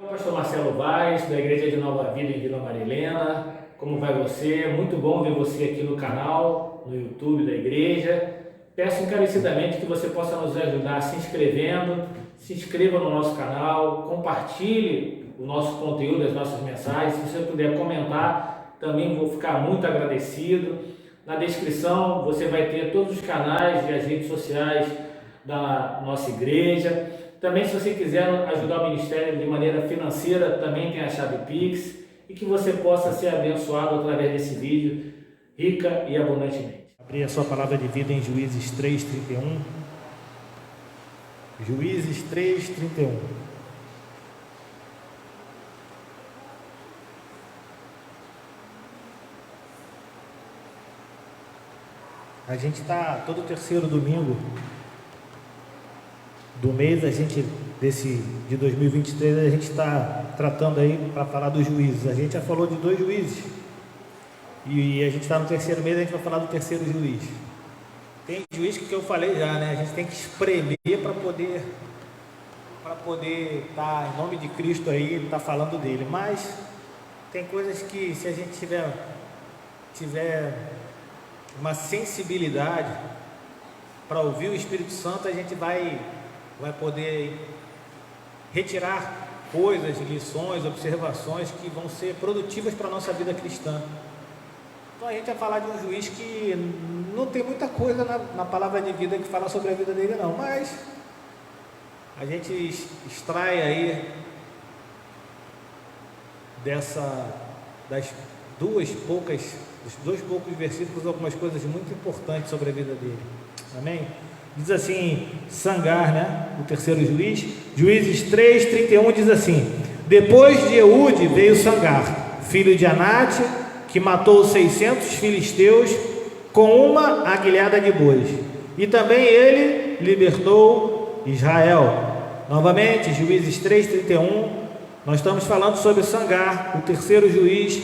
Sou o pastor Marcelo Vaz, da Igreja de Nova Vida em Vila Marilena. Como vai você? Muito bom ver você aqui no canal, no YouTube da igreja. Peço encarecidamente que você possa nos ajudar se inscrevendo, se inscreva no nosso canal, compartilhe o nosso conteúdo, as nossas mensagens. Se você puder comentar, também vou ficar muito agradecido. Na descrição você vai ter todos os canais e as redes sociais da nossa igreja. Também, se você quiser ajudar o ministério de maneira financeira, também tem a chave Pix, e que você possa ser abençoado através desse vídeo, rica e abundantemente. Abrir a sua palavra de vida em Juízes 3:31. Juízes 3:31. A gente está todo terceiro domingo do mês, de 2023, a gente está tratando aí para falar dos juízes. A gente já falou de 2 juízes e a gente está no terceiro mês, a gente vai falar do terceiro juiz. Tem juiz que eu falei já, né? A gente tem que espremer para poder estar em nome de Cristo aí, estar falando dele. Mas tem coisas que, se a gente tiver uma sensibilidade para ouvir o Espírito Santo, a gente vai poder retirar coisas, lições, observações que vão ser produtivas para a nossa vida cristã. Então a gente vai falar de um juiz que não tem muita coisa na palavra de vida que fala sobre a vida dele não, mas a gente extrai aí dos dois poucos versículos algumas coisas muito importantes sobre a vida dele. Amém? Diz assim, Sangar, né? O terceiro juiz. Juízes 3:31 diz assim: depois de Eude veio Sangar, filho de Anate, que matou 600 filisteus com uma aguilhada de bois, e também ele libertou Israel. Novamente, Juízes 3:31, nós estamos falando sobre Sangar, o terceiro juiz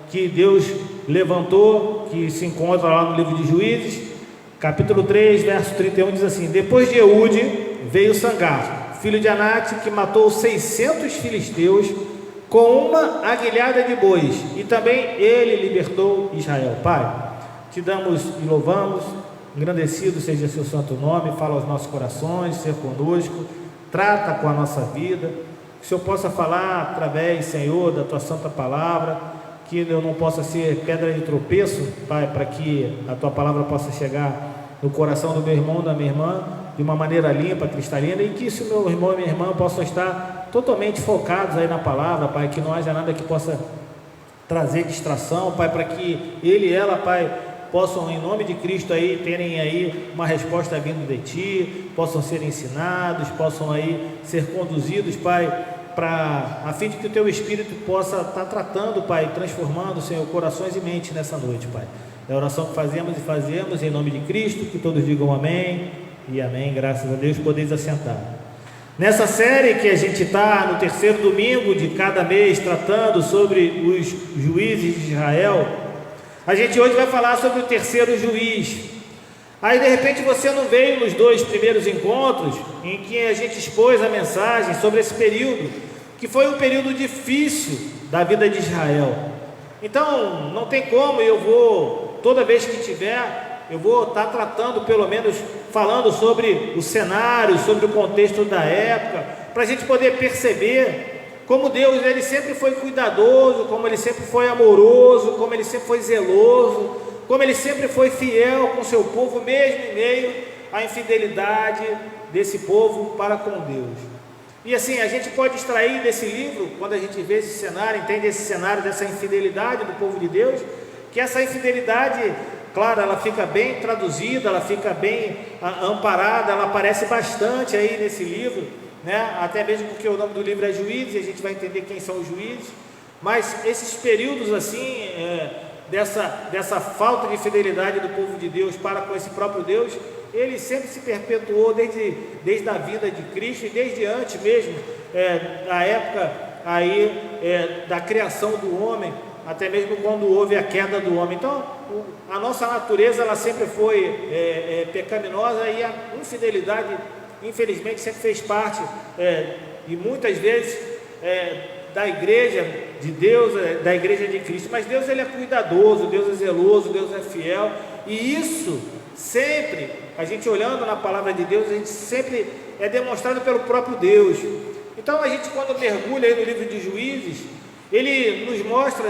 que Deus levantou, que se encontra lá no livro de Juízes. Capítulo 3, verso 31 diz assim: depois de Eude veio Sangar, filho de Anate, que matou 600 filisteus com uma aguilhada de bois, e também ele libertou Israel. Pai, te damos e louvamos, engrandecido seja seu santo nome, fala aos nossos corações, ser conosco, trata com a nossa vida, que o Senhor possa falar através, Senhor, da tua santa palavra, que eu não possa ser pedra de tropeço, Pai, para que a tua palavra possa chegar no coração do meu irmão, da minha irmã, de uma maneira limpa, cristalina, e que se o meu irmão e minha irmã possam estar totalmente focados aí na palavra, Pai, que não haja nada que possa trazer distração, Pai, para que ele e ela, Pai, possam, em nome de Cristo, aí terem aí uma resposta vindo de Ti, possam ser ensinados, possam aí ser conduzidos, Pai, a fim de que o Teu Espírito possa estar tratando, Pai, transformando, Senhor, corações e mentes nessa noite, Pai. É a oração que fazemos em nome de Cristo, que todos digam amém e amém, graças a Deus. Podeis assentar. Nessa série que a gente está no terceiro domingo de cada mês, tratando sobre os juízes de Israel, a gente hoje vai falar sobre o terceiro juiz. Aí de repente você não veio nos 2 primeiros encontros em que a gente expôs a mensagem sobre esse período, que foi um período difícil da vida de Israel. Então não tem como, toda vez que tiver, eu vou estar tratando, pelo menos falando sobre o cenário, sobre o contexto da época, para a gente poder perceber como Deus, ele sempre foi cuidadoso, como ele sempre foi amoroso, como ele sempre foi zeloso, como ele sempre foi fiel com o seu povo, mesmo em meio à infidelidade desse povo para com Deus. E assim, a gente pode extrair desse livro, quando a gente vê esse cenário, entende esse cenário dessa infidelidade do povo de Deus, que essa infidelidade, claro, ela fica bem traduzida, ela fica bem amparada, ela aparece bastante aí nesse livro, né? Até mesmo porque o nome do livro é Juízes, e a gente vai entender quem são os juízes, mas esses períodos assim, dessa falta de fidelidade do povo de Deus para com esse próprio Deus, ele sempre se perpetuou desde a vida de Cristo e desde antes mesmo, da época aí, da criação do homem, até mesmo quando houve a queda do homem. Então a nossa natureza, ela sempre foi pecaminosa, e a infidelidade infelizmente sempre fez parte e muitas vezes da igreja de Deus, da igreja de Cristo, mas Deus ele é cuidadoso, Deus é zeloso, Deus é fiel, e isso sempre, a gente olhando na palavra de Deus, a gente sempre é demonstrado pelo próprio Deus. Então a gente, quando mergulha aí no livro de Juízes, ele nos mostra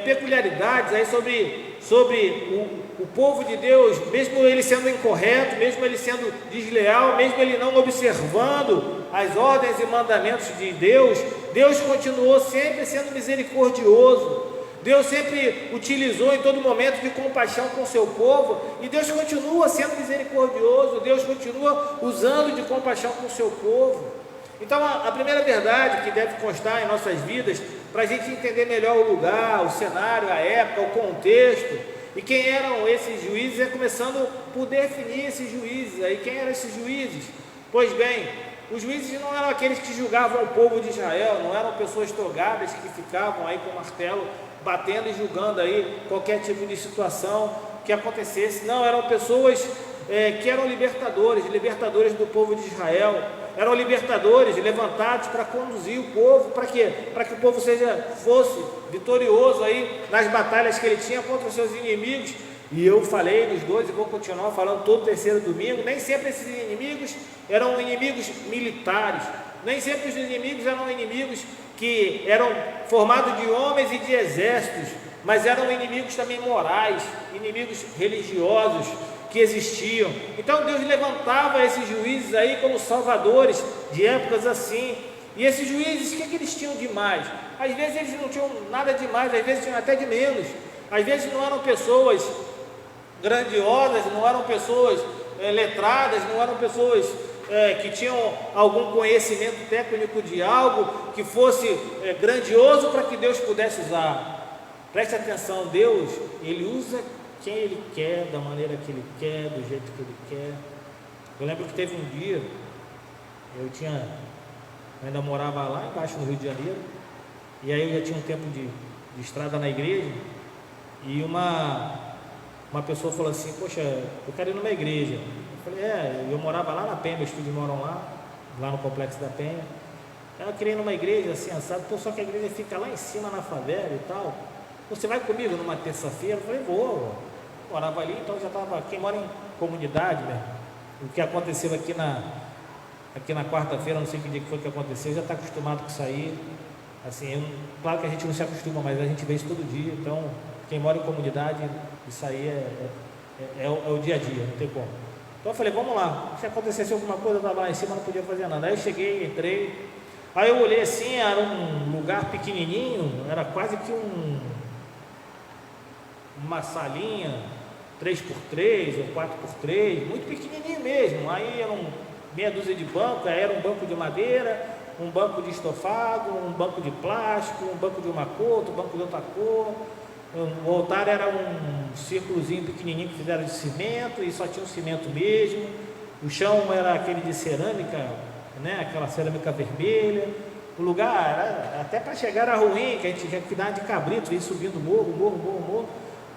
peculiaridades aí sobre o povo de Deus, mesmo ele sendo incorreto, mesmo ele sendo desleal, mesmo ele não observando as ordens e mandamentos de Deus, Deus continuou sempre sendo misericordioso. Deus sempre utilizou em todo momento de compaixão com o seu povo, e Deus continua sendo misericordioso, Deus continua usando de compaixão com o seu povo. Então a primeira verdade que deve constar em nossas vidas, para a gente entender melhor o lugar, o cenário, a época, o contexto, e quem eram esses juízes, é começando por definir esses juízes. Aí quem eram esses juízes? Pois bem, os juízes não eram aqueles que julgavam o povo de Israel, não eram pessoas togadas que ficavam aí com o martelo batendo e julgando aí qualquer tipo de situação que acontecesse. Não, eram pessoas que eram libertadores do povo de Israel, eram libertadores levantados para conduzir o povo, para quê? Para que o povo fosse vitorioso aí nas batalhas que ele tinha contra os seus inimigos. E eu falei dos dois e vou continuar falando todo terceiro domingo. Nem sempre esses inimigos eram inimigos militares, nem sempre os inimigos eram inimigos que eram formados de homens e de exércitos, mas eram inimigos também morais, inimigos religiosos que existiam. Então Deus levantava esses juízes aí como salvadores de épocas assim. E esses juízes, o que eles tinham de mais? Às vezes eles não tinham nada de mais, às vezes tinham até de menos. Às vezes não eram pessoas grandiosas, não eram pessoas letradas, não eram pessoas que tinham algum conhecimento técnico de algo que fosse grandioso para que Deus pudesse usar. Preste atenção, Deus, Ele usa quem Ele quer, da maneira que Ele quer, do jeito que Ele quer. Eu lembro que teve um dia, eu ainda morava lá embaixo no Rio de Janeiro, e aí eu já tinha um tempo de estrada na igreja, e uma pessoa falou assim: poxa, eu quero ir numa igreja. Eu falei, eu morava lá na Penha, meus filhos moram lá no Complexo da Penha. Eu queria ir numa igreja assim, assado, só que a igreja fica lá em cima na favela e tal. Você vai comigo numa terça-feira? Eu falei, vou. Morava ali, então já estava. Quem mora em comunidade, né? O que aconteceu aqui na quarta-feira, não sei que dia que foi que aconteceu, já está acostumado com isso aí. Assim, claro que a gente não se acostuma, mas a gente vê isso todo dia. Então, quem mora em comunidade, isso aí é o dia a dia, não tem como. Então eu falei, vamos lá. Se acontecesse alguma coisa, eu estava lá em cima, não podia fazer nada. Aí eu cheguei, entrei. Aí eu olhei assim, era um lugar pequenininho, era quase que uma salinha 3x3 ou 4x3, muito pequenininho mesmo. Aí eram meia dúzia de bancos, aí era um banco de madeira, um banco de estofado, um banco de plástico, um banco de uma cor, outro banco de outra cor. O altar era um círculozinho pequenininho que fizeram de cimento, e só tinha um cimento mesmo. O chão era aquele de cerâmica, né? Aquela cerâmica vermelha. O lugar, até para chegar era ruim, que a gente tinha que dar de cabrito, ir subindo morro.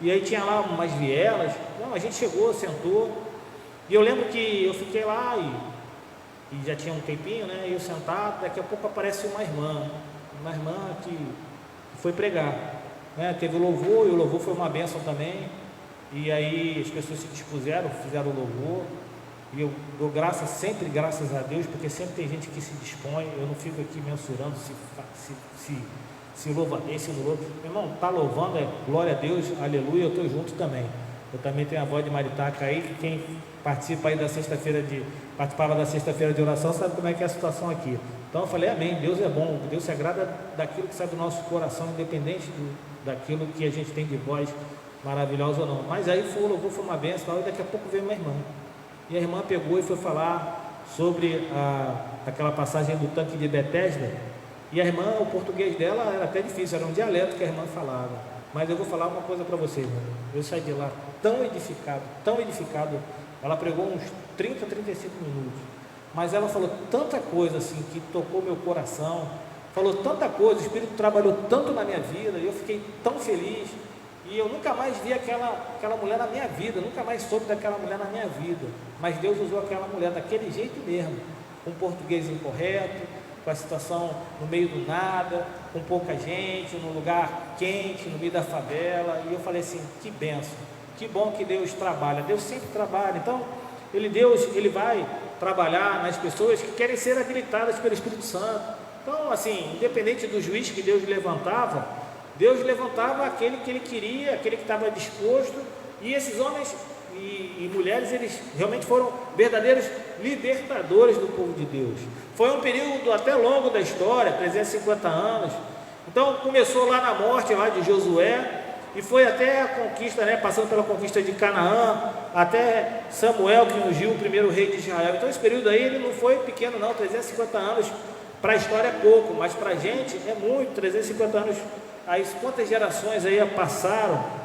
E aí tinha lá umas vielas. Não, a gente chegou, sentou. E eu lembro que eu fiquei lá e já tinha um tempinho, né? Eu sentado, daqui a pouco aparece uma irmã que foi pregar. Teve o louvor, e o louvor foi uma bênção também. E aí as pessoas se dispuseram, fizeram o louvor. E eu dou sempre graças a Deus, porque sempre tem gente que se dispõe. Eu não fico aqui mensurando se louva bem, se não louva. Meu irmão, está louvando, glória a Deus, aleluia, eu estou junto também. Eu também tenho a voz de maritaca aí, que quem participa aí participava da sexta-feira de oração sabe como é que é a situação aqui. Então eu falei, amém, Deus é bom, Deus se agrada daquilo que sai do nosso coração, independente daquilo que a gente tem de voz maravilhosa ou não. Mas aí o louvor foi uma bênção, e daqui a pouco veio uma irmã. E a irmã pegou e foi falar sobre aquela passagem do tanque de Betesda. E a irmã, o português dela era até difícil, era um dialeto que a irmã falava. Mas eu vou falar uma coisa para vocês, irmão. Eu saí de lá tão edificado. Ela pregou uns 30, 35 minutos. Mas ela falou tanta coisa assim que tocou meu coração. Falou tanta coisa, o Espírito trabalhou tanto na minha vida, e eu fiquei tão feliz. E eu nunca mais vi aquela mulher na minha vida, nunca mais soube daquela mulher na minha vida. Mas Deus usou aquela mulher daquele jeito mesmo, com português incorreto, com a situação no meio do nada, com pouca gente, num lugar quente, no meio da favela. E eu falei assim, que bênção, que bom que Deus trabalha. Deus sempre trabalha. Então, Deus vai trabalhar nas pessoas que querem ser habilitadas pelo Espírito Santo. Então, assim, independente do juiz que Deus levantava aquele que Ele queria, aquele que estava disposto. E esses homens e mulheres, eles realmente foram verdadeiros libertadores do povo de Deus. Foi um período até longo da história, 350 anos. Então começou lá na morte lá de Josué e foi até a conquista, passando pela conquista de Canaã, até Samuel, que ungiu o primeiro rei de Israel. Então esse período aí ele não foi pequeno não, 350 anos para a história é pouco, mas para a gente é muito. 350 anos, aí quantas gerações aí passaram?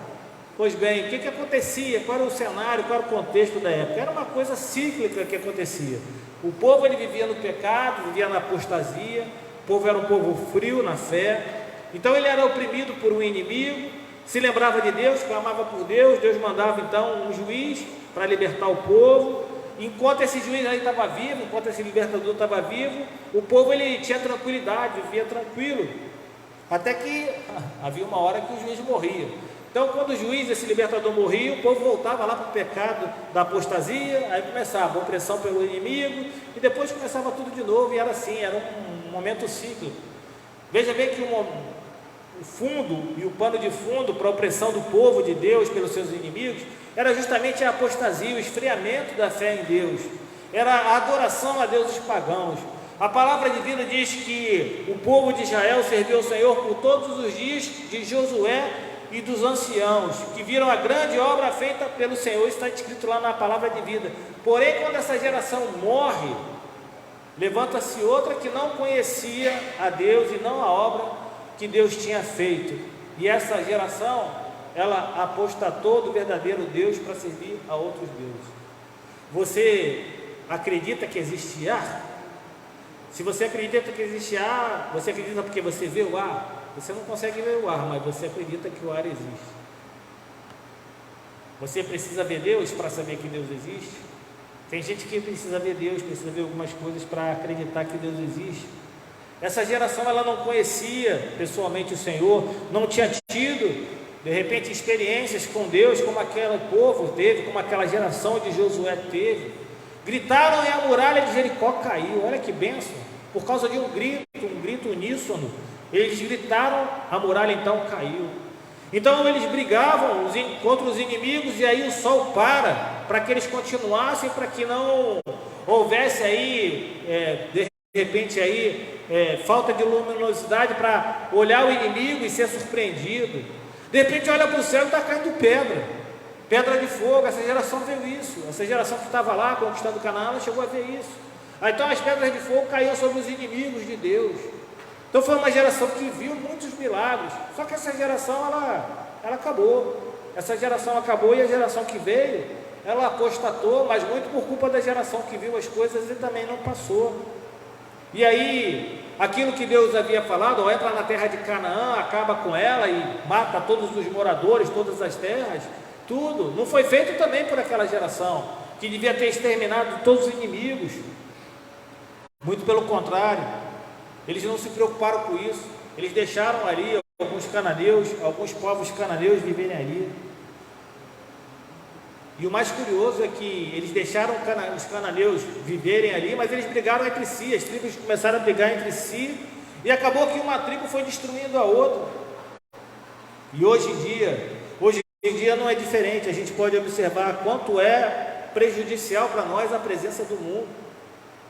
Pois bem, o que acontecia? Qual era o cenário, qual era o contexto da época? Era uma coisa cíclica que acontecia. O povo ele vivia no pecado, vivia na apostasia. O povo era um povo frio na fé. Então ele era oprimido por um inimigo, se lembrava de Deus, clamava por Deus. Deus mandava então um juiz para libertar o povo. Enquanto esse juiz aí estava vivo, enquanto esse libertador estava vivo, o povo ele tinha tranquilidade, vivia tranquilo. Até que havia uma hora que o juiz morria. Então, quando o juiz, esse libertador, morria, o povo voltava lá para o pecado da apostasia. Aí começava a opressão pelo inimigo, e depois começava tudo de novo. E era assim, era um momento cíclico. Veja bem que o fundo e o pano de fundo para a opressão do povo de Deus pelos seus inimigos era justamente a apostasia, o esfriamento da fé em Deus, era a adoração a deuses pagãos. A palavra de vida diz que o povo de Israel serviu ao Senhor por todos os dias de Josué e dos anciãos, que viram a grande obra feita pelo Senhor. Está escrito lá na palavra de vida. Porém, quando essa geração morre, levanta-se outra que não conhecia a Deus e não a obra que Deus tinha feito. E essa geração, ela apostatou do verdadeiro Deus para servir a outros deuses. Você acredita que existe ar? Se você acredita que existe ar, você acredita porque você vê o ar? Você não consegue ver o ar, mas você acredita que o ar existe. Você precisa ver Deus para saber que Deus existe? Tem gente que precisa ver Deus, precisa ver algumas coisas para acreditar que Deus existe. Essa geração ela não conhecia pessoalmente o Senhor, não tinha tido, de repente, experiências com Deus como aquele povo teve, como aquela geração de Josué teve. Gritaram e a muralha de Jericó caiu. Olha que bênção! Por causa de um grito uníssono. Eles gritaram, a muralha então caiu. Então eles brigavam contra os inimigos, e aí o sol para que eles continuassem, para que não houvesse aí, de repente aí, falta de luminosidade para olhar o inimigo e ser surpreendido. De repente olha para o céu e está caindo pedra de fogo. Essa geração viu isso. Essa geração que estava lá conquistando Canaã, ela chegou a ver isso. Aí, então as pedras de fogo caíam sobre os inimigos de Deus. Então foi uma geração que viu muitos milagres. Só que essa geração ela acabou. Essa geração acabou, e a geração que veio, ela apostatou, mas muito por culpa da geração que viu as coisas e também não passou. E aí, aquilo que Deus havia falado, entra na terra de Canaã, acaba com ela e mata todos os moradores, todas as terras, tudo, não foi feito também por aquela geração, que devia ter exterminado todos os inimigos. Muito pelo contrário, eles não se preocuparam com isso. Eles deixaram ali alguns cananeus, alguns povos cananeus viverem ali. E o mais curioso é que eles deixaram os cananeus viverem ali, mas eles brigaram entre si. As tribos começaram a brigar entre si, e acabou que uma tribo foi destruindo a outra. E hoje em dia não é diferente. A gente pode observar quanto é prejudicial para nós a presença do mundo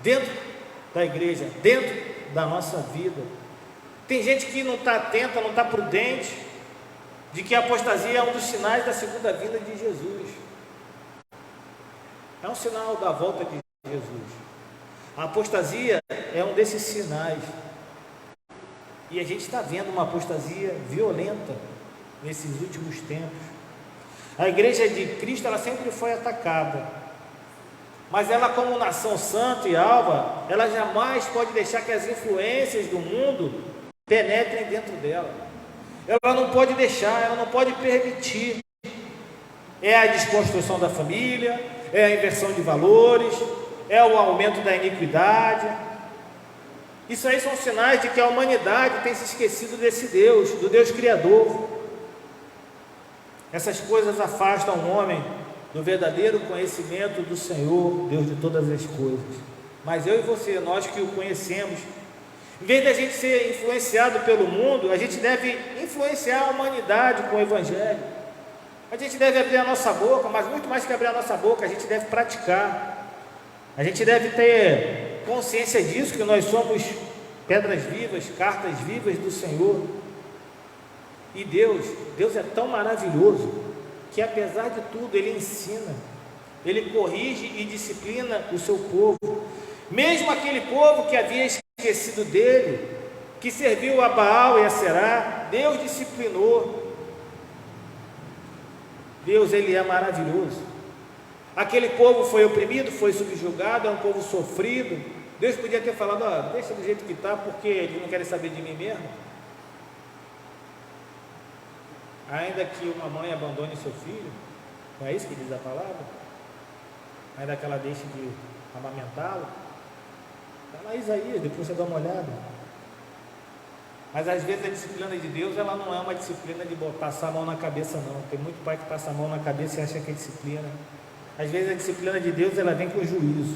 dentro da igreja, dentro da nossa vida. Tem gente que não está atenta, não está prudente, de que a apostasia é um dos sinais da segunda vinda de Jesus. É um sinal da volta de Jesus. A apostasia é um desses sinais. E a gente está vendo uma apostasia violenta nesses últimos tempos. A igreja de Cristo, ela sempre foi atacada, mas ela, como nação santa e alva, ela jamais pode deixar que as influências do mundo penetrem dentro dela. Ela não pode deixar, ela não pode permitir. É a desconstrução da família, é a inversão de valores, é o aumento da iniquidade. Isso aí são sinais de que a humanidade tem se esquecido desse Deus, do Deus Criador. Essas coisas afastam o homem do verdadeiro conhecimento do Senhor, Deus de todas as coisas. Mas eu e você, nós que o conhecemos, em vez de a gente ser influenciado pelo mundo, a gente deve influenciar a humanidade com o Evangelho. A gente deve abrir a nossa boca, mas muito mais que abrir a nossa boca, a gente deve praticar. A gente deve ter consciência disso, que nós somos pedras vivas, cartas vivas do Senhor. E Deus é tão maravilhoso, que apesar de tudo, Ele ensina, Ele corrige e disciplina o seu povo. Mesmo aquele povo que havia esquecido dele, que serviu a Baal e a Será, Deus disciplinou. Deus, Ele é maravilhoso. Aquele povo foi oprimido, foi subjugado, é um povo sofrido. Deus podia ter falado: ó, deixa do jeito que está, porque eles não querem saber de mim mesmo. Ainda que uma mãe abandone seu filho, não é isso que diz a palavra? Ainda que ela deixe de amamentá-lo. Está lá em Isaías, depois você dá uma olhada. Mas às vezes a disciplina de Deus, ela não é uma disciplina de passar a mão na cabeça, não. Tem muito pai que passa a mão na cabeça e acha que é disciplina. Às vezes a disciplina de Deus, ela vem com juízo.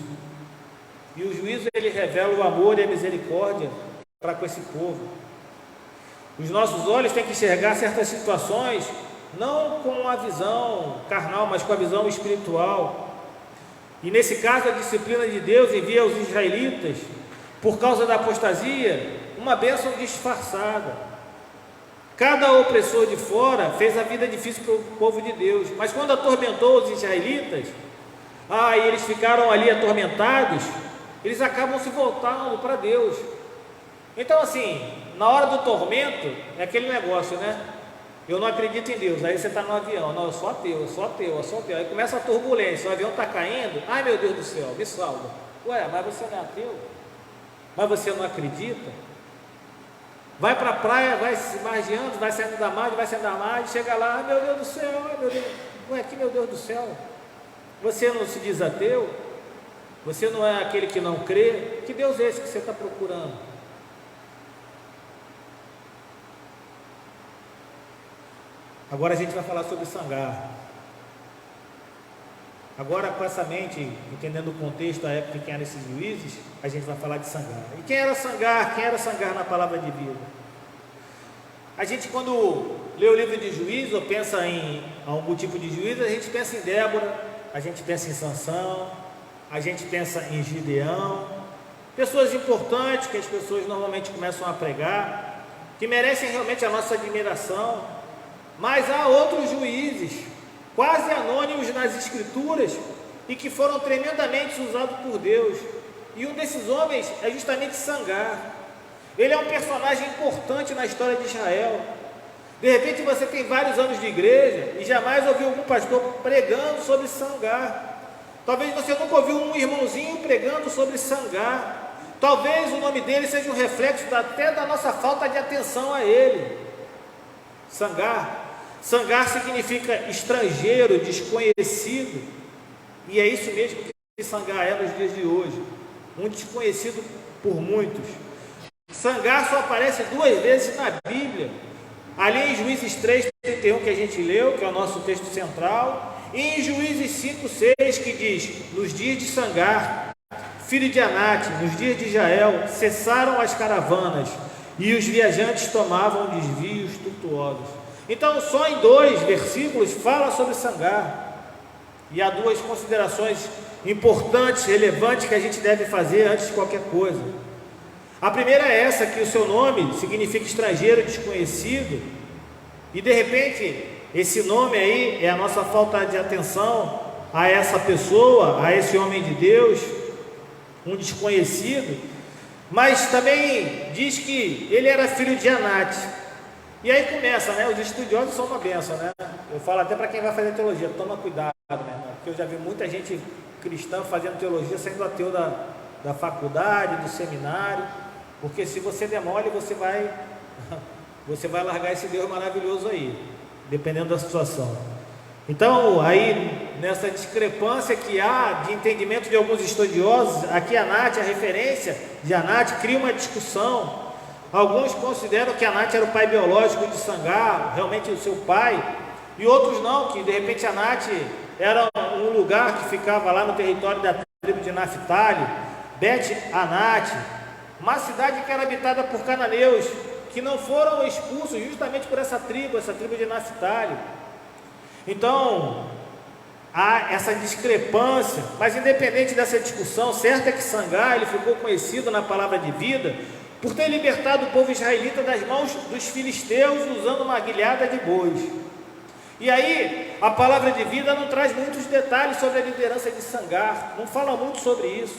E o juízo, ele revela o amor e a misericórdia para com esse povo. Os nossos olhos têm que enxergar certas situações, não com a visão carnal, mas com a visão espiritual. E nesse caso, a disciplina de Deus envia aos israelitas, por causa da apostasia, uma bênção disfarçada. Cada opressor de fora fez a vida difícil para o povo de Deus, mas quando atormentou os israelitas, e eles ficaram ali atormentados, eles acabam se voltando para Deus. Então, assim, na hora do tormento, é aquele negócio, né? Eu não acredito em Deus. Aí você está no avião: não, eu sou ateu, eu sou ateu, eu sou ateu. Aí começa a turbulência, o avião está caindo. Ai, meu Deus do céu, me salva. Ué, mas você não é ateu? Mas você não acredita? Vai para a praia, vai se margeando, vai saindo da margem, chega lá: ai, meu Deus do céu, ai, meu Deus. Ué, que meu Deus do céu? Você não se diz ateu? Você não é aquele que não crê? Que Deus é esse que você está procurando? Agora a gente vai falar sobre Sangar. Agora, com essa mente, entendendo o contexto, a época de quem eram esses juízes, a gente vai falar de Sangar. E quem era Sangar? Quem era Sangar na palavra de vida? A gente, quando lê o livro de Juízes, ou pensa em algum tipo de juízo, a gente pensa em Débora, a gente pensa em Sansão, a gente pensa em Gideão, pessoas importantes que as pessoas normalmente começam a pregar, que merecem realmente a nossa admiração. Mas há outros juízes, quase anônimos nas Escrituras, e que foram tremendamente usados por Deus. E um desses homens é justamente Sangar. Ele é um personagem importante na história de Israel. De repente você tem vários anos de igreja e jamais ouviu algum pastor pregando sobre Sangar. Talvez você nunca ouviu um irmãozinho pregando sobre Sangar. Talvez o nome dele seja um reflexo até da nossa falta de atenção a ele. Sangar significa estrangeiro, desconhecido, e é isso mesmo que Sangar é nos dias de hoje, um desconhecido por muitos. Sangar só aparece 2 vezes na Bíblia, ali em Juízes 3:31, que a gente leu, que é o nosso texto central, e em Juízes 5:6, que diz: nos dias de Sangar, filho de Anate, nos dias de Jael, cessaram as caravanas, e os viajantes tomavam desvios tortuosos. Então, só em 2 versículos fala sobre Sangar. E há 2 considerações importantes, relevantes, que a gente deve fazer antes de qualquer coisa. A primeira é essa, que o seu nome significa estrangeiro, desconhecido, e de repente esse nome aí é a nossa falta de atenção a essa pessoa, a esse homem de Deus, um desconhecido. Mas também diz que ele era filho de Anate. E aí começa, né? Os estudiosos são uma benção, né? Eu falo até para quem vai fazer teologia: toma cuidado, meu irmão, porque eu já vi muita gente cristã fazendo teologia sendo ateu da faculdade, do seminário, porque se você der mole, você vai largar esse Deus maravilhoso aí, dependendo da situação. Então, aí nessa discrepância que há de entendimento de alguns estudiosos, aqui Anat, a referência de Anat, cria uma discussão. Alguns consideram que Anat era o pai biológico de Sangar, realmente o seu pai, e outros não, que de repente Anat era um lugar que ficava lá no território da tribo de Naphtali, Bet Anat, uma cidade que era habitada por cananeus, que não foram expulsos justamente por essa tribo de Naphtali. Então, há essa discrepância, mas independente dessa discussão, certo é que Sangar, ele ficou conhecido na palavra de vida, por ter libertado o povo israelita das mãos dos filisteus, usando uma guilhada de bois. E aí, a palavra de vida não traz muitos detalhes sobre a liderança de Sangar, não fala muito sobre isso.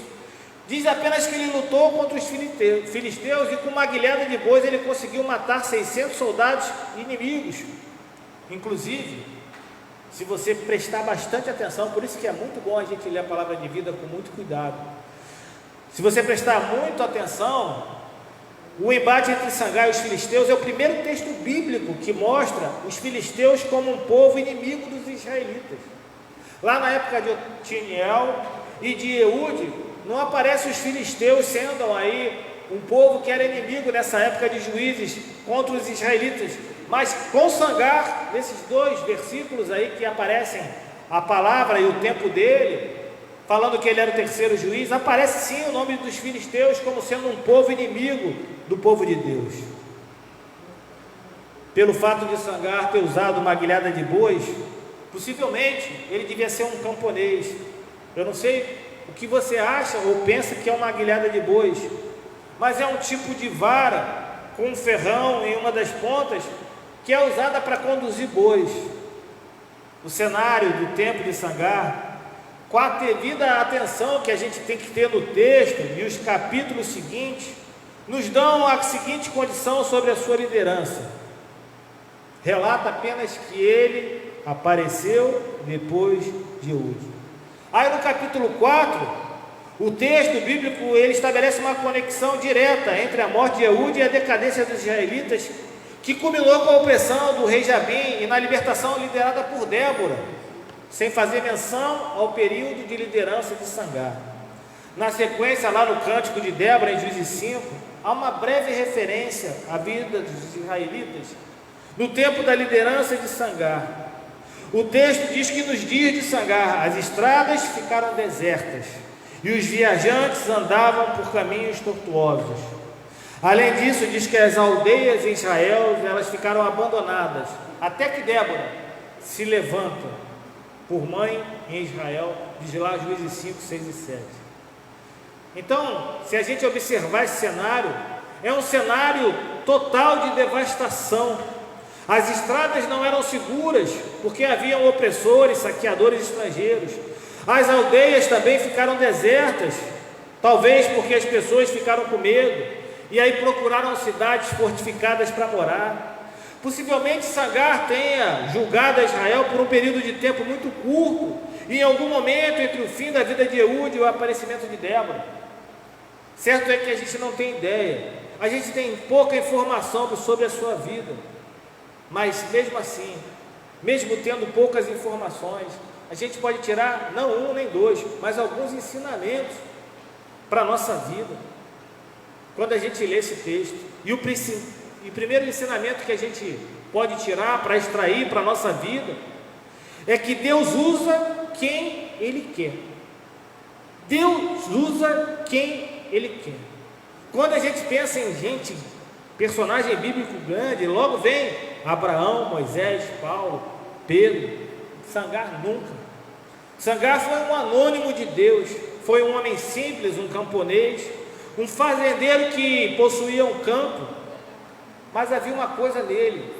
Diz apenas que ele lutou contra os filisteus e com uma guilhada de bois ele conseguiu matar 600 soldados inimigos. Inclusive, se você prestar bastante atenção, por isso que é muito bom a gente ler a palavra de vida com muito cuidado. Se você prestar muito atenção, o embate entre Sangar e os filisteus é o primeiro texto bíblico que mostra os filisteus como um povo inimigo dos israelitas. Lá na época de Otiniel e de Eude, não aparecem os filisteus sendo aí um povo que era inimigo nessa época de Juízes contra os israelitas, mas com Sangar, nesses dois versículos aí que aparecem a palavra e o tempo dele, falando que ele era o terceiro juiz, aparece sim o nome dos filisteus como sendo um povo inimigo do povo de Deus. Pelo fato de Sangar ter usado uma guilhada de bois, possivelmente ele devia ser um camponês. Eu não sei o que você acha ou pensa que é uma guilhada de bois, mas é um tipo de vara com um ferrão em uma das pontas que é usada para conduzir bois. O cenário do tempo de Sangar, com a devida atenção que a gente tem que ter no texto e os capítulos seguintes, nos dão a seguinte condição sobre a sua liderança. Relata apenas que ele apareceu depois de Eude. Aí no capítulo 4, o texto bíblico ele estabelece uma conexão direta entre a morte de Eude e a decadência dos israelitas, que culminou com a opressão do rei Jabim e na libertação liderada por Débora, sem fazer menção ao período de liderança de Sangar. Na sequência, lá no cântico de Débora, em Juízes 5, há uma breve referência à vida dos israelitas no tempo da liderança de Sangar. O texto diz que nos dias de Sangar as estradas ficaram desertas e os viajantes andavam por caminhos tortuosos. Além disso, diz que as aldeias em Israel elas ficaram abandonadas, até que Débora se levanta por mãe em Israel, diz lá Juízes 5, 6 e 7. Então, se a gente observar esse cenário, é um cenário total de devastação. As estradas não eram seguras, porque haviam opressores, saqueadores estrangeiros. As aldeias também ficaram desertas, talvez porque as pessoas ficaram com medo, e aí procuraram cidades fortificadas para morar. Possivelmente Sangar tenha julgado a Israel por um período de tempo muito curto, e em algum momento entre o fim da vida de Eude e o aparecimento de Débora. Certo é que a gente não tem ideia, a gente tem pouca informação sobre a sua vida, mas mesmo assim, mesmo tendo poucas informações, a gente pode tirar não um nem dois, mas alguns ensinamentos para a nossa vida, quando a gente lê esse texto. E o primeiro ensinamento que a gente pode tirar para extrair para a nossa vida é que Deus usa quem Ele quer. Deus usa quem Ele quer. Quando a gente pensa em gente, personagem bíblico grande, logo vem Abraão, Moisés, Paulo, Pedro. Sangar nunca. Sangar foi um anônimo de Deus, foi um homem simples, um camponês, um fazendeiro que possuía um campo, mas havia uma coisa nele,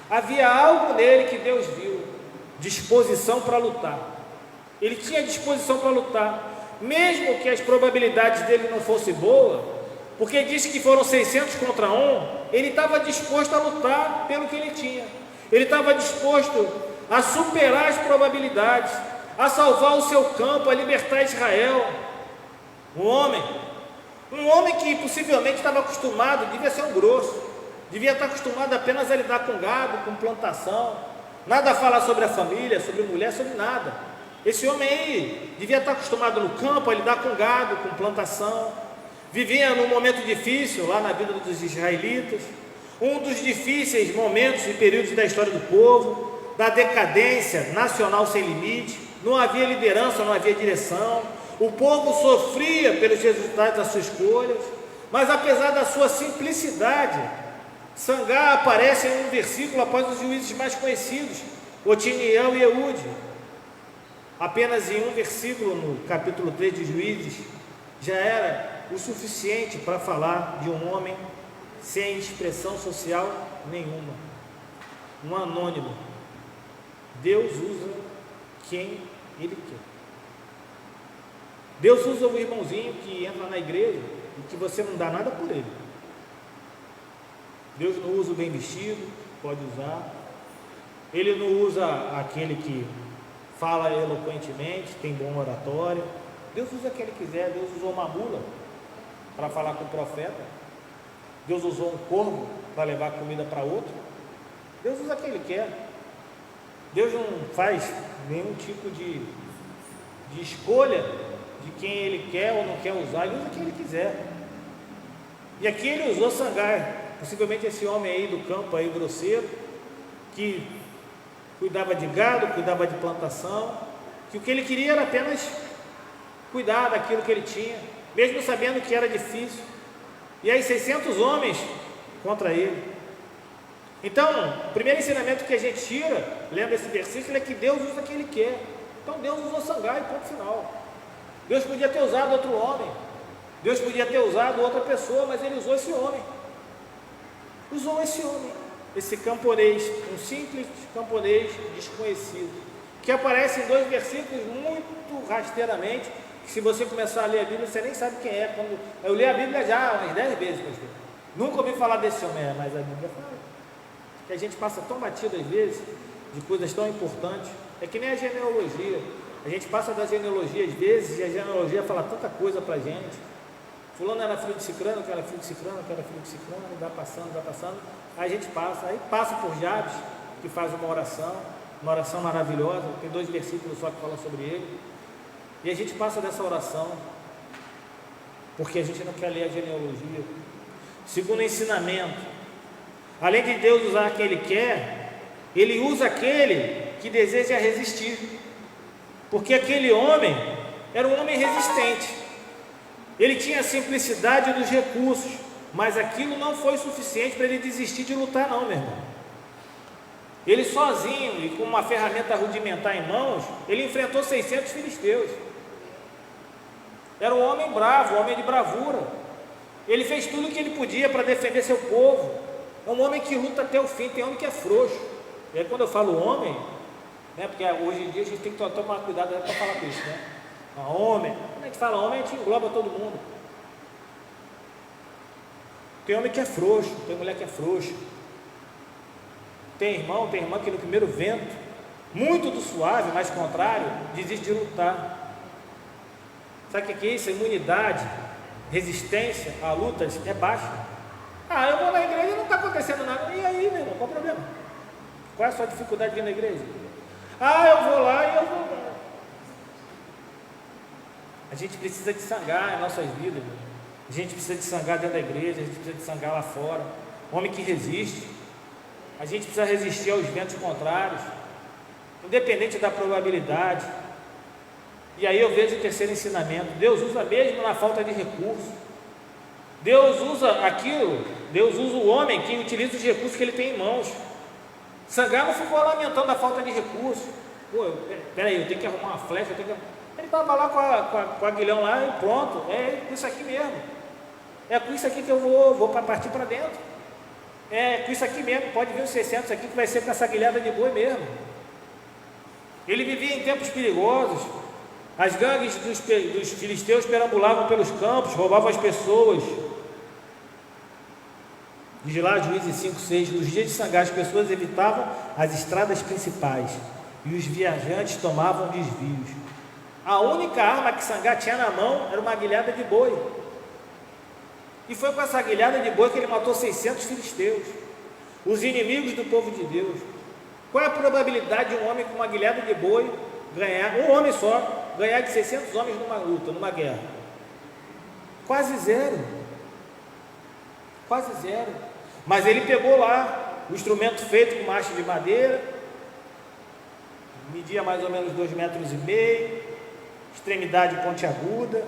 havia algo nele que Deus viu, disposição para lutar. Ele tinha disposição para lutar, mesmo que as probabilidades dele não fossem boas, porque disse que foram 600 contra 1, ele estava disposto a lutar pelo que ele tinha, ele estava disposto a superar as probabilidades, a salvar o seu campo, a libertar Israel. Um homem que possivelmente estava acostumado, devia ser um grosso, devia estar acostumado apenas a lidar com gado, com plantação, nada a falar sobre a família, sobre mulher, sobre nada. Esse homem aí devia estar acostumado no campo a lidar com gado, com plantação, vivia num momento difícil lá na vida dos israelitas, um dos difíceis momentos e períodos da história do povo, da decadência nacional sem limite, não havia liderança, não havia direção, o povo sofria pelos resultados das suas escolhas, mas apesar da sua simplicidade, Sangar aparece em um versículo após os juízes mais conhecidos, Otiniel e Eude. Apenas em um versículo no capítulo 3 de Juízes já era o suficiente para falar de um homem sem expressão social nenhuma, um anônimo. Deus usa quem Ele quer. Deus usa o irmãozinho que entra na igreja e que você não dá nada por ele. Deus não usa o bem vestido, pode usar. Ele não usa aquele que fala eloquentemente, tem bom oratório. Deus usa quem Ele quiser. Deus usou uma mula para falar com o profeta. Deus usou um corvo para levar comida para outro. Deus usa quem Ele quer. Deus não faz nenhum tipo de escolha de quem Ele quer ou não quer usar. Ele usa quem Ele quiser. E aqui Ele usou Sangar, possivelmente esse homem aí do campo aí grosseiro, que cuidava de gado, cuidava de plantação, que o que ele queria era apenas cuidar daquilo que ele tinha, mesmo sabendo que era difícil. E aí 600 homens contra ele. Então, o primeiro ensinamento que a gente tira, lendo esse versículo, é que Deus usa quem Ele quer. Então Deus usou Sangar e ponto final. Deus podia ter usado outro homem, Deus podia ter usado outra pessoa, mas Ele usou esse homem. Usou esse homem, esse camponês, um simples camponês desconhecido, que aparece em 2 versículos muito rasteiramente, que se você começar a ler a Bíblia, você nem sabe quem é. Quando eu li a Bíblia já umas 10 vezes, pastor. Nunca ouvi falar desse homem, mas a Bíblia fala. Que a gente passa tão batido às vezes, de coisas tão importantes. É que nem a genealogia. A gente passa da genealogia às vezes, e a genealogia fala tanta coisa pra gente. Fulano era filho de Cicrano, que era filho de Cicrano, que era filho de Cicrano, vai passando, aí a gente passa por Jabes, que faz uma oração maravilhosa, tem 2 versículos só que falam sobre ele, e a gente passa dessa oração, porque a gente não quer ler a genealogia. Segundo ensinamento, além de Deus usar quem Ele quer, Ele usa aquele que deseja resistir, porque aquele homem era um homem resistente. Ele tinha a simplicidade dos recursos, mas aquilo não foi suficiente para ele desistir de lutar não, meu irmão. Ele sozinho e com uma ferramenta rudimentar em mãos, ele enfrentou 600 filisteus. Era um homem bravo, um homem de bravura. Ele fez tudo o que ele podia para defender seu povo. É um homem que luta até o fim. Tem homem que é frouxo. E aí quando eu falo homem, né, porque hoje em dia a gente tem que tomar cuidado para falar com isso, né? Homem, quando a gente fala homem, a gente engloba todo mundo. Tem homem que é frouxo, tem mulher que é frouxa. Tem irmão, tem irmã que no primeiro vento, muito do suave, mas contrário, desiste de lutar. Sabe o que é isso? A imunidade, resistência a lutas é baixa. Eu vou na igreja e não está acontecendo nada. E aí, meu irmão, qual o problema? Qual é a sua dificuldade de ir na igreja? Eu vou lá e eu vou. A gente precisa de Sangar em nossas vidas, meu. A gente precisa de Sangar dentro da igreja, a gente precisa de Sangar lá fora. Homem que resiste. A gente precisa resistir aos ventos contrários, independente da probabilidade. E aí eu vejo o terceiro ensinamento: Deus usa mesmo na falta de recursos. Deus usa aquilo, Deus usa o homem que utiliza os recursos que ele tem em mãos. Sangar não ficou lamentando a falta de recursos. Peraí, eu tenho que arrumar uma flecha, Ele estava lá com o aguilhão lá e pronto, é com isso aqui mesmo. É com isso aqui que eu vou partir para dentro. É com isso aqui mesmo, pode vir os 600 aqui que vai ser com essa aguilhada de boi mesmo. Ele vivia em tempos perigosos. As gangues dos filisteus perambulavam pelos campos, roubavam as pessoas. Diz lá Juízes 5:6, nos dias de Sangar as pessoas evitavam as estradas principais e os viajantes tomavam desvios. A única arma que Sangar tinha na mão era uma aguilhada de boi. E foi com essa aguilhada de boi que ele matou 600 filisteus, os inimigos do povo de Deus. Qual é a probabilidade de um homem com uma aguilhada de boi ganhar, um homem só, ganhar de 600 homens numa luta, numa guerra. Quase zero. Quase zero. Mas ele pegou lá o instrumento feito com haste de madeira, media mais ou menos 2,5 metros, extremidade pontiaguda,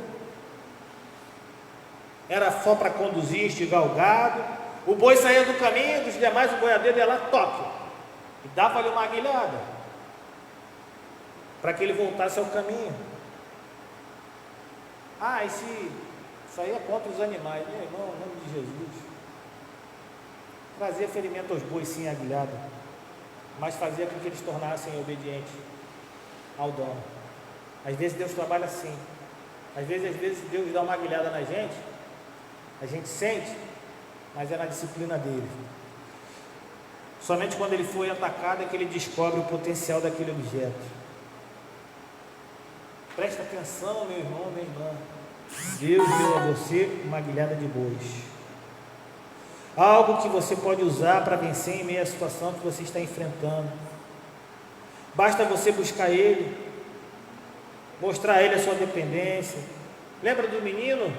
era só para conduzir, estigar o gado. O boi saía do caminho, dos demais o boiadeiro ia lá, toque, e dava-lhe uma aguilhada, para que ele voltasse ao caminho. Isso aí é contra os animais, meu irmão, em nome de Jesus. Trazia ferimento aos bois, sim, aguilhada, mas fazia com que eles tornassem obedientes ao dono. Às vezes Deus trabalha assim. Às vezes Deus dá uma aguilhada na gente, a gente sente, mas é na disciplina dele. Somente quando ele foi atacado é que ele descobre o potencial daquele objeto. Presta atenção, meu irmão, minha irmã. Deus deu a você uma aguilhada de bois. Algo que você pode usar para vencer em meio à situação que você está enfrentando. Basta você buscar Ele, mostrar a Ele a sua dependência. Lembra do menino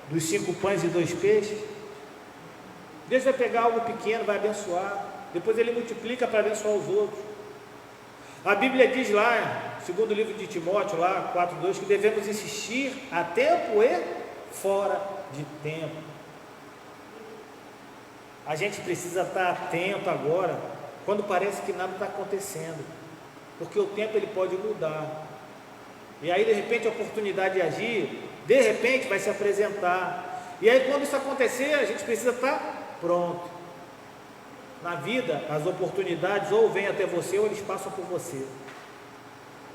dos 5 pães e 2 peixes? Deus vai pegar algo pequeno, vai abençoar, depois Ele multiplica para abençoar os outros. A Bíblia diz lá, segundo o livro de Timóteo, lá 4,2, que devemos insistir a tempo e fora de tempo. A gente precisa estar atento agora, quando parece que nada está acontecendo, porque o tempo ele pode mudar, e aí de repente a oportunidade de agir, de repente vai se apresentar, e aí quando isso acontecer, a gente precisa estar pronto. Na vida, as oportunidades ou vêm até você, ou eles passam por você.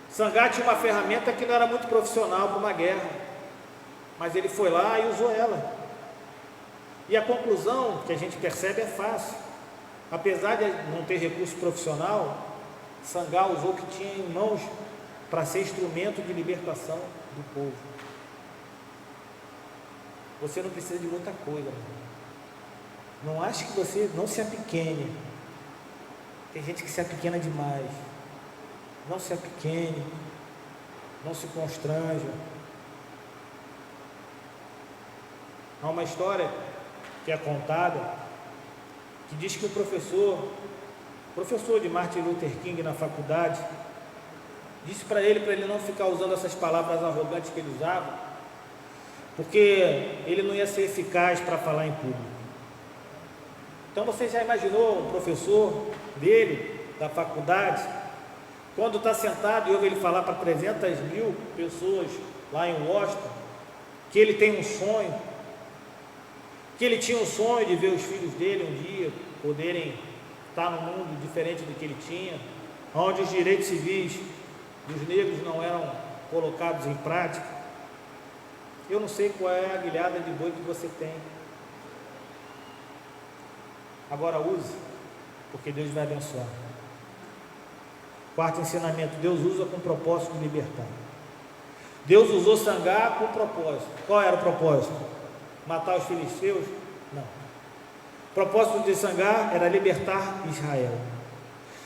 Sangar tinha uma ferramenta que não era muito profissional para uma guerra, mas ele foi lá e usou ela. E a conclusão que a gente percebe é fácil. Apesar de não ter recurso profissional, Sangar usou o que tinha em mãos para ser instrumento de libertação do povo. Você não precisa de muita coisa, não ache que você não se apequene. Tem gente que se apequena demais. Não se apequene, não se constranja. Há uma história que é contada, que diz que o professor de Martin Luther King na faculdade, disse para ele não ficar usando essas palavras arrogantes que ele usava, porque ele não ia ser eficaz para falar em público. Então você já imaginou um professor dele, da faculdade, quando está sentado e ouve ele falar para 300.000 pessoas lá em Washington, que ele tem um sonho, que ele tinha um sonho de ver os filhos dele um dia poderem estar num mundo diferente do que ele tinha, onde os direitos civis dos negros não eram colocados em prática. Eu não sei qual é a aguilhada de boi que você tem, agora use, porque Deus vai abençoar. Quarto ensinamento: Deus usa com propósito de libertar. Deus usou Sangar com propósito. Qual era o propósito? Matar os filisteus? Não. O propósito de Sangar era libertar Israel.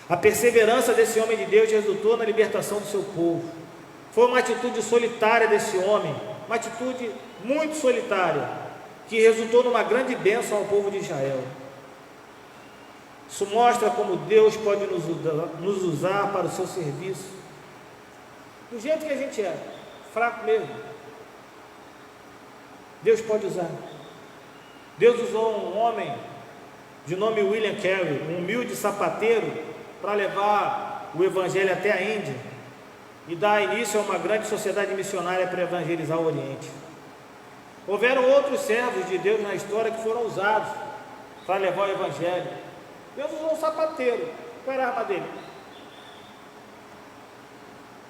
A perseverança desse homem de Deus resultou na libertação do seu povo. Foi uma atitude solitária desse homem, uma atitude muito solitária, que resultou numa grande bênção ao povo de Israel. Isso mostra como Deus pode nos usar para o seu serviço, do jeito que a gente é, fraco mesmo. Deus pode usar. Deus usou um homem de nome William Carey, um humilde sapateiro, para levar o evangelho até a Índia e dar início a uma grande sociedade missionária para evangelizar o Oriente. Houveram outros servos de Deus na história que foram usados para levar o evangelho. Deus usou um sapateiro. Qual era a arma dele?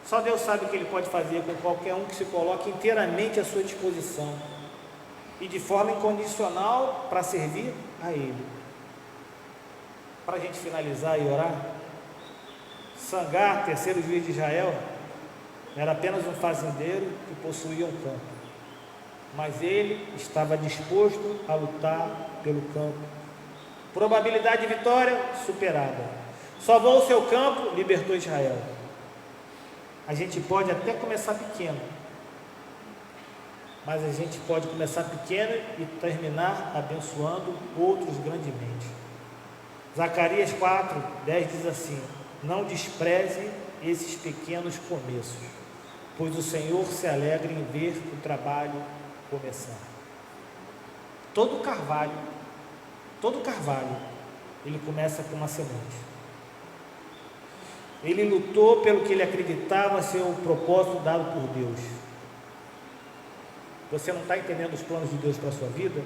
Só Deus sabe o que Ele pode fazer com qualquer um que se coloque inteiramente à sua disposição e de forma incondicional para servir a Ele. Para a gente finalizar e orar, Sangar, terceiro juiz de Israel, era apenas um fazendeiro que possuía um campo, mas ele estava disposto a lutar pelo campo. Probabilidade de vitória superada. Salvou o seu campo, libertou Israel. A gente pode até começar pequeno, mas a gente pode começar pequeno e terminar abençoando outros grandemente. Zacarias 4:10 diz assim: não despreze esses pequenos começos, pois o Senhor se alegra em ver o trabalho começar. Todo carvalho, ele começa com uma semente. Ele lutou pelo que ele acreditava ser o propósito dado por Deus. Você não está entendendo os planos de Deus para a sua vida?